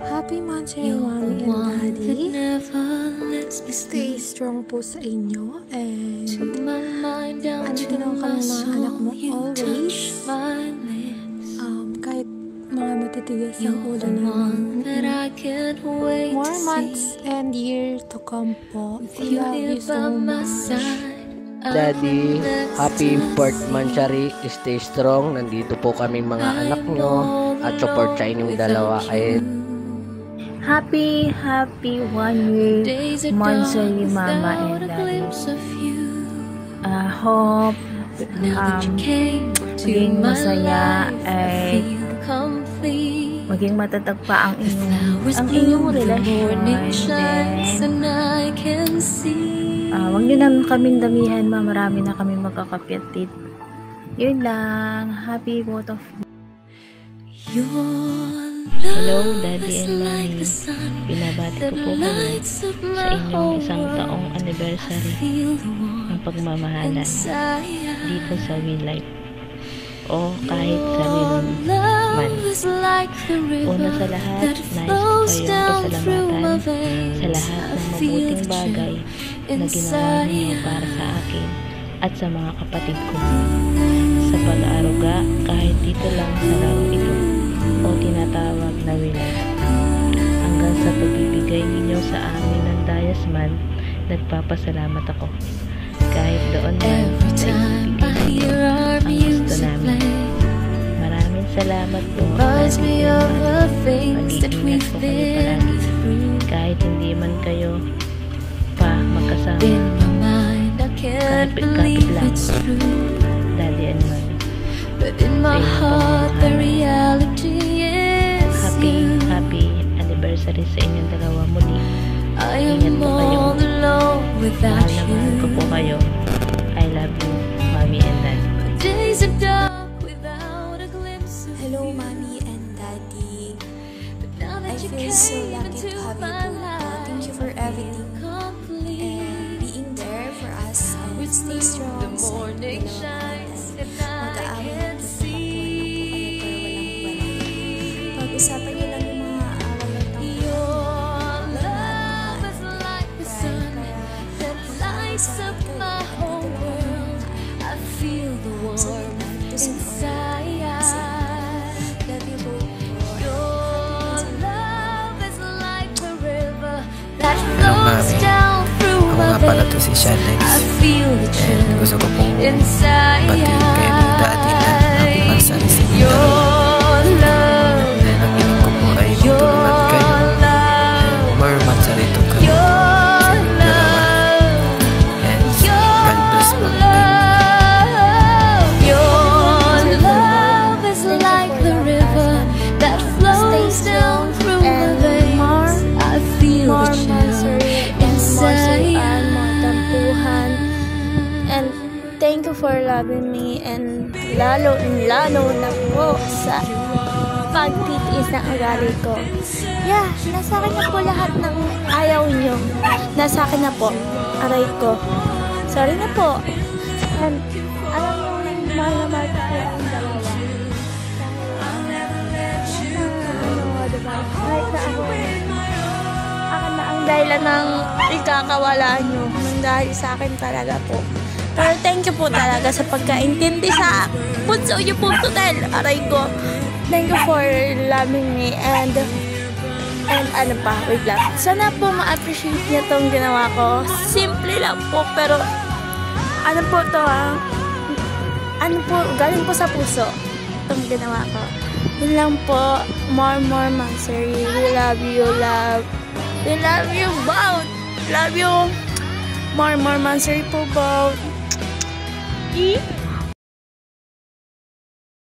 Happy Monday, Mommy and Daddy. Stay strong po sa inyo. And andito na kami mga anak mo always. Kahit mga matitigas ang ulo naman. More months and years to come po. I love you so much. Daddy, happy 4th monthsary. Stay strong. Nandito po kami mga anak nyo at support sa inyong dalawa. Happy 1 year monthsary, Mama and Daddy. Hope maging masaya ay maging matatag pa ang inyong relasyon. Huwag nyo naman kaming damihan, Ma. Marami na kami magkakapatid. Yun lang. Happy both of you. Hello, Daddy and Mommy. Binabati ko po kayo sa inyong 1 taong anniversary ng pagmamahalan dito sa Real Life o kahit sa Real Man. Una sa lahat, nais ko kayong pasalamatan sa lahat ng mabuting bagay na ginawa niyo para sa akin at sa mga kapatid ko. Sa pag-aaruga kahit dito lang sa larong ito o tinatawag na Real Life. Hanggang sa pagbibigay ninyo sa amin ng Dayas Man, nagpapasalamat ako. Kahit doon man sa ibibigay ang gusto namin. Maraming salamat po. Mag-iingat po kayo palagi. Kahit hindi man kayo pa magkasama. Kapit lang. Daddy and Mommy. But in my heart the reality is happy anniversary sa inyong dalawa muli. I am all alone without you. Mahal ko po kayo. I love you, Mommy and Daddy. Days are dark without a glimpse of Hello, you. Mommy and Daddy. But now that I you feel so came lucky into to have my you both. life, Thank you for everything complete. and being there for us. And stay strong. The morning shines and I can see. Pag-usapan niyo lang yung mga away ng Your love is like the sun that lights up my whole world. I feel the warmth inside. Love you both. Your love is like the river that flows down through Ako my nga pala to veins. si Shanex. I feel the And chill gusto ko pong inside. batiin kayo ng Daddy na happy monthsary sa inyo Your dalawa. love, And ang hiling ko po ay matulungan kayo. your love, More monthsary to come sa your inyong dalawa. And God bless po. love. Your love is like the river that flows down through my veins. I feel the chill inside. And thank you for loving me, and lalo na po sa pagtitiis ng ugali ko. Yeah, nasa akin na po lahat ng ayaw nyo. Nasa akin na po. Aray ko. Sorry na po. And alam nyo, mahal na mahal ko ang dalawa. Diba? Kahit na ako na ang dahilan ng ikakawala nyo. Dahil sa akin talaga po. Pero thank you po talaga sa pagkaintindi sa punso nyo po, Tutel. Aray ko. Thank you for loving me and ano pa, wait lang. Sana po ma-appreciate niyo tong ginawa ko. Simple lang po, pero ano po to ano po, galing po sa puso itong ginawa ko. Yun lang po. More monthsary. We love you, love. We love you both. Love you. More monthsary po both.